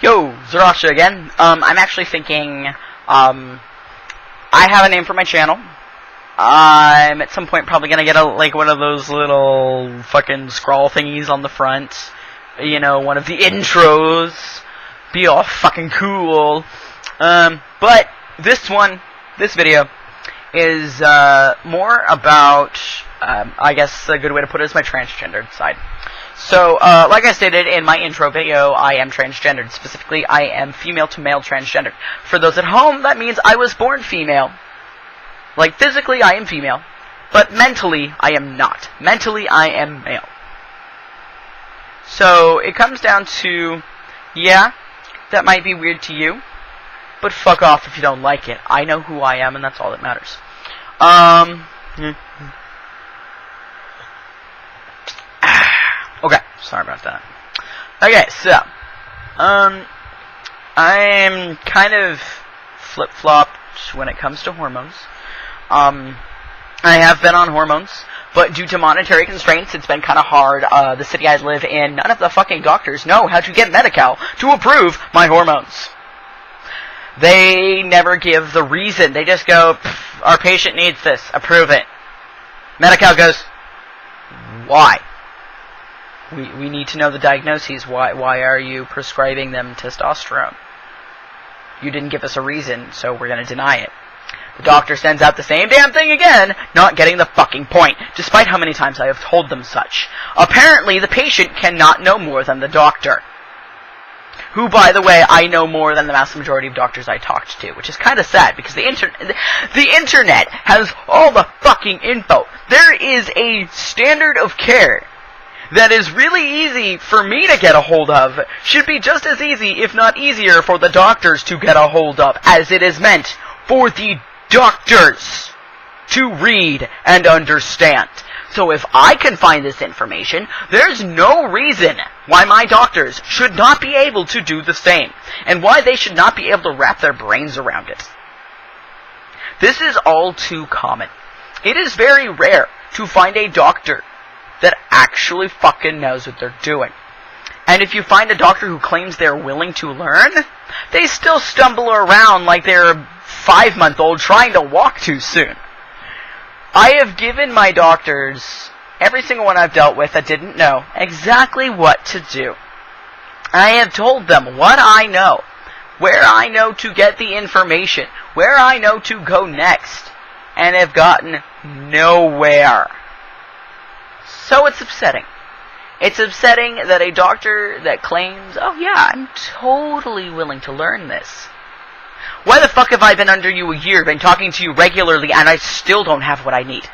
Yo, Zarasha again. I'm actually thinking, I have a name for my channel. I'm at some point probably gonna get one of those little fucking scroll thingies on the front. You know, one of the intros. Be all fucking cool. But this video is, more about, I guess a good way to put it is my transgendered side. So, like I stated in my intro video, I am transgendered. Specifically, I am female to male transgendered. For those at home, that means I was born female. Like, physically, I am female. But mentally, I am not. Mentally, I am male. So, it comes down to, yeah, that might be weird to you. But fuck off if you don't like it. I know who I am, and that's all that matters. Okay, sorry about that. Okay, so, I'm kind of flip-flopped when it comes to hormones. I have been on hormones, but due to monetary constraints, it's been kind of hard. The city I live in, none of the fucking doctors know how to get Medi-Cal to approve my hormones. They never give the reason. They just go, our patient needs this, approve it. Medi-Cal goes, why? We need to know the diagnoses. Why are you prescribing them testosterone? You didn't give us a reason, so we're going to deny it. The doctor sends out the same damn thing again, not getting the fucking point, despite how many times I have told them such. Apparently, the patient cannot know more than the doctor. Who, by the way, I know more than the vast majority of doctors I talked to, which is kind of sad, because the internet has all the fucking info. There is a standard of care that is really easy for me to get a hold of, should be just as easy, if not easier, for the doctors to get a hold of, as it is meant for the doctors to read and understand. So if I can find this information, there's no reason why my doctors should not be able to do the same, and why they should not be able to wrap their brains around it. This is all too common. It is very rare to find a doctor that actually fucking knows what they're doing. And if you find a doctor who claims they're willing to learn, they still stumble around like they're a 5-month-old trying to walk too soon. I have given my doctors, every single one I've dealt with that didn't know, exactly what to do. I have told them what I know, where I know to get the information, where I know to go next, and have gotten nowhere. So it's upsetting. It's upsetting that a doctor that claims, oh yeah, I'm totally willing to learn this. Why the fuck have I been under you a year, been talking to you regularly, and I still don't have what I need?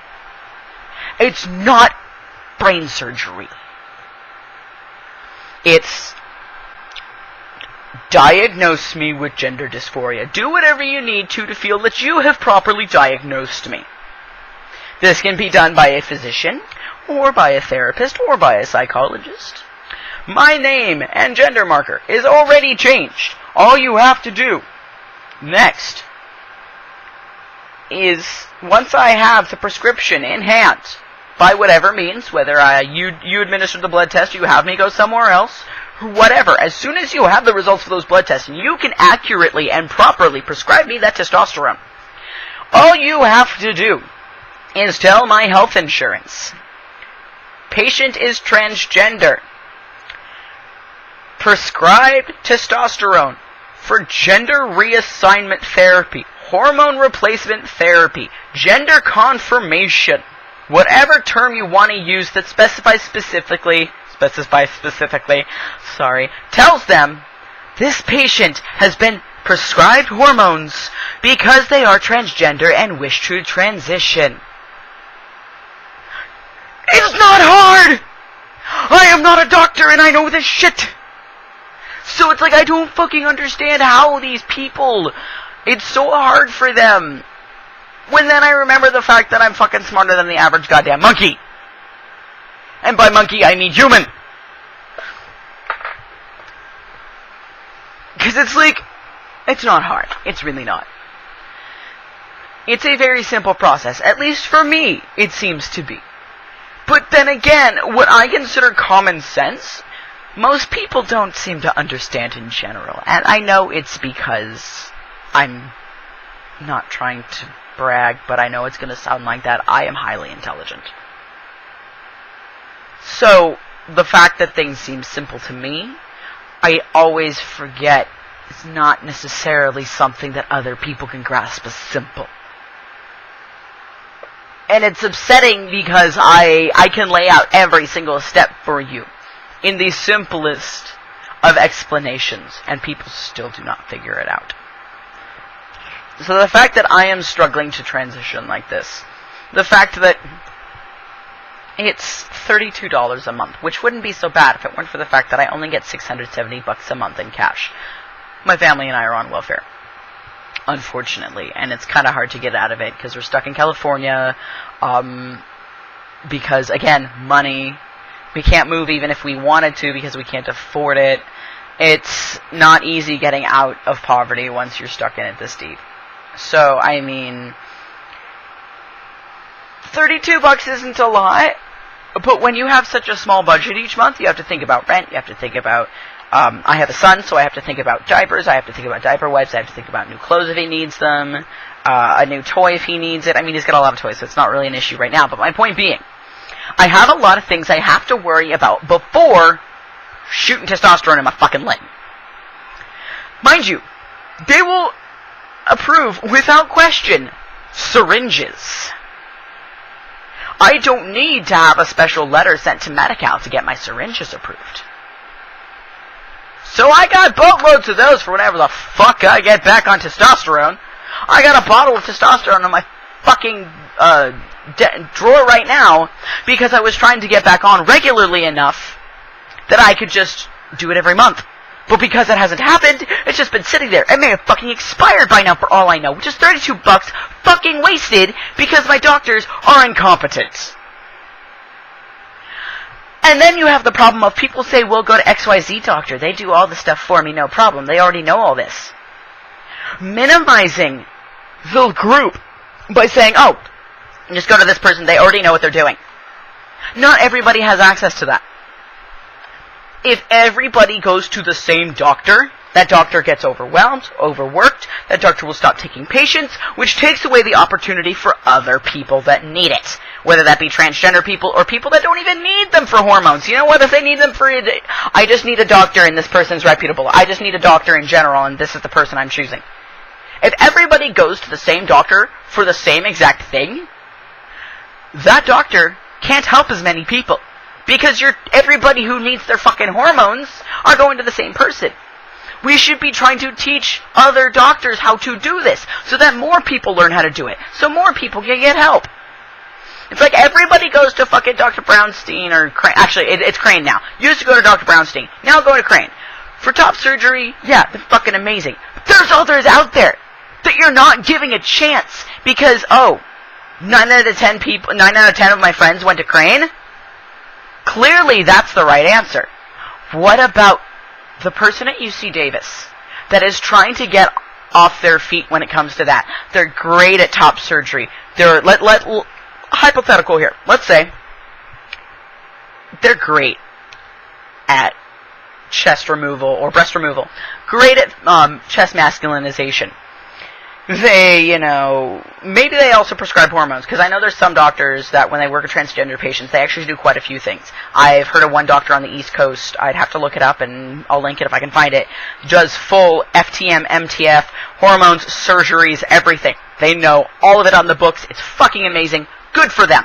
It's not brain surgery. It's diagnose me with gender dysphoria. Do whatever you need to feel that you have properly diagnosed me. This can be done by a physician, or by a therapist, or by a psychologist. My name and gender marker is already changed. All you have to do next is, once I have the prescription in hand, by whatever means, whether you administer the blood test, you have me go somewhere else, whatever, as soon as you have the results of those blood tests, you can accurately and properly prescribe me that testosterone. All you have to do is tell my health insurance, patient is transgender, prescribed testosterone for gender reassignment therapy, hormone replacement therapy, gender confirmation, whatever term you want to use that specifies specifically, tells them this patient has been prescribed hormones because they are transgender and wish to transition. It's not hard! I am not a doctor and I know this shit! So it's like I don't fucking understand how these people, it's so hard for them. When then I remember the fact that I'm fucking smarter than the average goddamn monkey. And by monkey I mean human. Because it's like, it's not hard. It's really not. It's a very simple process. At least for me, it seems to be. But then again, what I consider common sense most people don't seem to understand in general. And I know it's because I'm not trying to brag, but I know it's going to sound like that. I am highly intelligent. So, the fact that things seem simple to me, I always forget it's not necessarily something that other people can grasp as simple. And it's upsetting because I can lay out every single step for you in the simplest of explanations, and people still do not figure it out. So the fact that I am struggling to transition like this, the fact that it's $32 a month, which wouldn't be so bad if it weren't for the fact that I only get $670 a month in cash. My family and I are on welfare, unfortunately, and it's kind of hard to get out of it because we're stuck in California, because, again, money. We can't move even if we wanted to because we can't afford it. It's not easy getting out of poverty once you're stuck in it this deep. So, I mean, $32 isn't a lot, but when you have such a small budget each month, you have to think about rent, you have to think about, I have a son, so I have to think about diapers, I have to think about diaper wipes, I have to think about new clothes if he needs them, a new toy if he needs it. I mean, he's got a lot of toys, so it's not really an issue right now, but my point being, I have a lot of things I have to worry about before shooting testosterone in my fucking leg. Mind you, they will approve, without question, syringes. I don't need to have a special letter sent to Medi-Cal to get my syringes approved. So I got boatloads of those for whenever the fuck I get back on testosterone. I got a bottle of testosterone in my fucking drawer right now because I was trying to get back on regularly enough that I could just do it every month. But because that hasn't happened, it's just been sitting there. It may have fucking expired by now for all I know, which is $32 fucking wasted because my doctors are incompetent. And then you have the problem of people say, well, go to XYZ doctor. They do all the stuff for me, no problem. They already know all this. Minimizing the group by saying, oh, just go to this person. They already know what they're doing. Not everybody has access to that. If everybody goes to the same doctor, that doctor gets overwhelmed, overworked, that doctor will stop taking patients, which takes away the opportunity for other people that need it. Whether that be transgender people or people that don't even need them for hormones. You know what? If they need them for it, I just need a doctor and this person's reputable. I just need a doctor in general and this is the person I'm choosing. If everybody goes to the same doctor for the same exact thing, that doctor can't help as many people. Because everybody who needs their fucking hormones are going to the same person. We should be trying to teach other doctors how to do this, so that more people learn how to do it, so more people can get help. It's like everybody goes to fucking Dr. Brownstein or Crane. Actually, it's Crane now. Used to go to Dr. Brownstein. Now go to Crane. For top surgery, yeah, they're fucking amazing. But there's others out there that you're not giving a chance because, 9 out of 10 of my friends went to Crane. Clearly, that's the right answer. What about the person at UC Davis that is trying to get off their feet when it comes to that? They're great at top surgery. They're hypothetical here. Let's say they're great at chest removal or breast removal. Great at chest masculinization. They, maybe they also prescribe hormones, because I know there's some doctors that when they work with transgender patients, they actually do quite a few things. I've heard of one doctor on the East Coast, I'd have to look it up and I'll link it if I can find it, does full FTM, MTF, hormones, surgeries, everything. They know all of it on the books. It's fucking amazing. Good for them.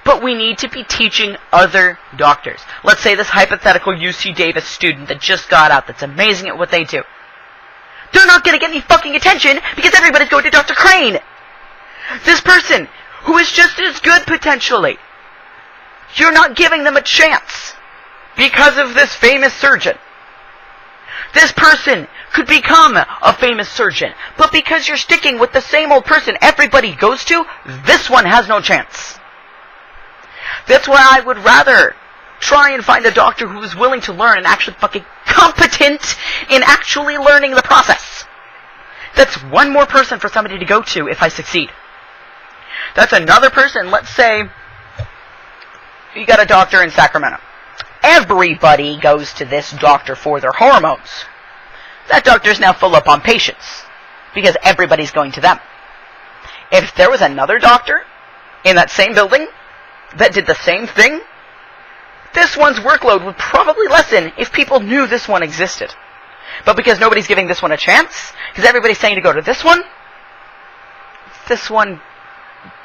But we need to be teaching other doctors. Let's say this hypothetical UC Davis student that just got out that's amazing at what they do. They're not going to get any fucking attention because everybody's going to Dr. Crane. This person, who is just as good potentially, you're not giving them a chance because of this famous surgeon. This person could become a famous surgeon, but because you're sticking with the same old person everybody goes to, this one has no chance. That's why I would rather try and find a doctor who is willing to learn and actually fucking competent in actually learning the process. That's one more person for somebody to go to if I succeed. That's another person. Let's say you got a doctor in Sacramento. everybody goes to this doctor for their hormones. That doctor's now full up on patients because everybody's going to them. If there was another doctor in that same building that did the same thing, this one's workload would probably lessen if people knew this one existed. But because nobody's giving this one a chance, because everybody's saying to go to this one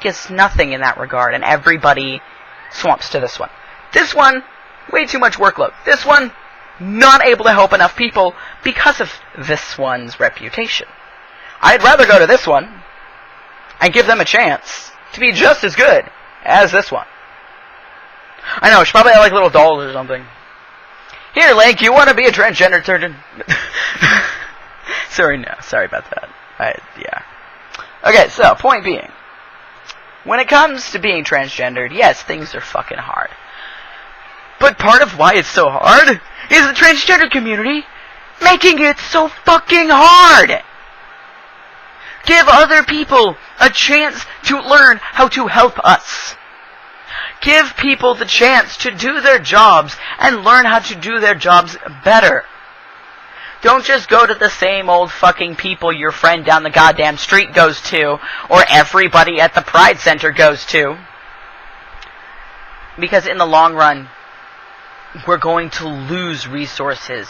gets nothing in that regard, and everybody swamps to this one. This one, way too much workload. This one, not able to help enough people because of this one's reputation. I'd rather go to this one and give them a chance to be just as good as this one. I know, she probably had like little dolls or something. Here, Link, you want to be a transgender surgeon? Sorry about that. Yeah. Okay, so, point being, when it comes to being transgendered, yes, things are fucking hard. But part of why it's so hard is the transgender community making it so fucking hard. Give other people a chance to learn how to help us. Give people the chance to do their jobs and learn how to do their jobs better. Don't just go to the same old fucking people your friend down the goddamn street goes to, or everybody at the Pride Center goes to. Because in the long run, we're going to lose resources.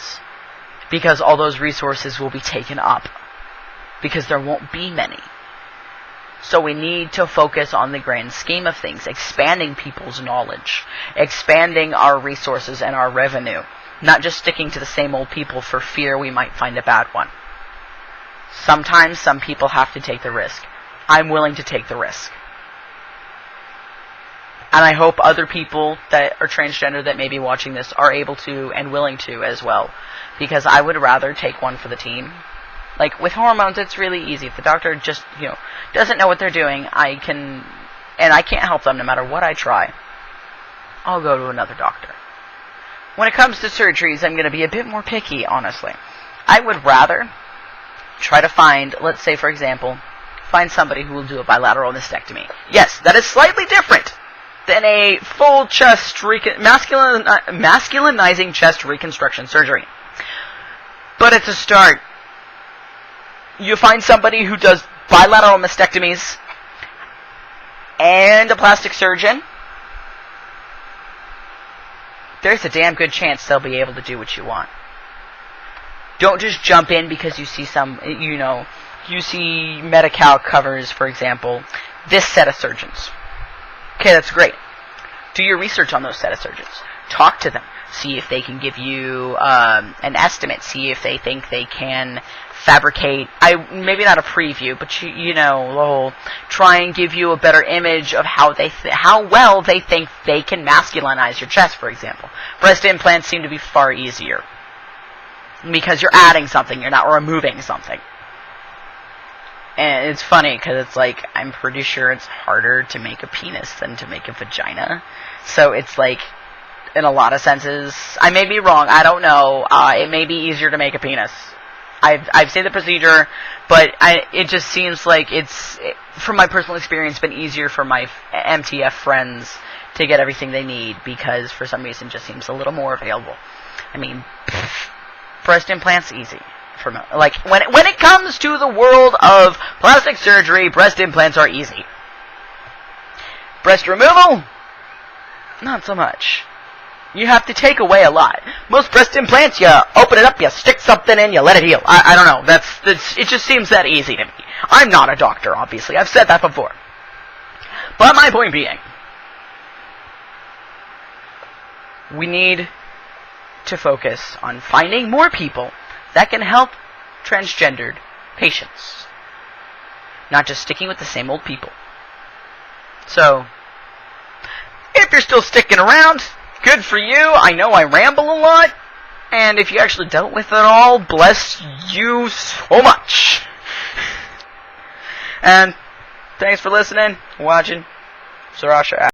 Because all those resources will be taken up. Because there won't be many. So we need to focus on the grand scheme of things, expanding people's knowledge, expanding our resources and our revenue, not just sticking to the same old people for fear we might find a bad one. Sometimes some people have to take the risk. I'm willing to take the risk. And I hope other people that are transgender that may be watching this are able to and willing to as well, because I would rather take one for the team. Like, with hormones, it's really easy. If the doctor just, doesn't know what they're doing, I can't help them no matter what I try. I'll go to another doctor. When it comes to surgeries, I'm going to be a bit more picky, honestly. I would rather try to find, let's say, for example, find somebody who will do a bilateral mastectomy. Yes, that is slightly different than a full chest, masculinizing chest reconstruction surgery. But it's a start. You find somebody who does bilateral mastectomies and a plastic surgeon, there's a damn good chance they'll be able to do what you want. Don't just jump in because you see you see Medi-Cal covers, for example, this set of surgeons. Okay, that's great. Do your research on those set of surgeons. Talk to them. See if they can give you an estimate. See if they think they can fabricate, maybe not a preview, but try and give you a better image of how well they think they can masculinize your chest, for example. Breast implants seem to be far easier because you're adding something, you're not removing something. And it's funny because it's like, I'm pretty sure it's harder to make a penis than to make a vagina. So it's like, in a lot of senses, I may be wrong, I don't know, it may be easier to make a penis. I've seen the procedure, but it just seems like from my personal experience, been easier for my MTF friends to get everything they need because for some reason it just seems a little more available. I mean, breast implants, easy. Like, when it comes to the world of plastic surgery, breast implants are easy. Breast removal? Not so much. You have to take away a lot. Most breast implants, you open it up, you stick something in, you let it heal. I don't know. It just seems that easy to me. I'm not a doctor, obviously. I've said that before. But my point being, we need to focus on finding more people that can help transgendered patients. Not just sticking with the same old people. So, if you're still sticking around, good for you. I know I ramble a lot. And if you actually dealt with it all, bless you so much. And thanks for listening, watching. Sarasha out.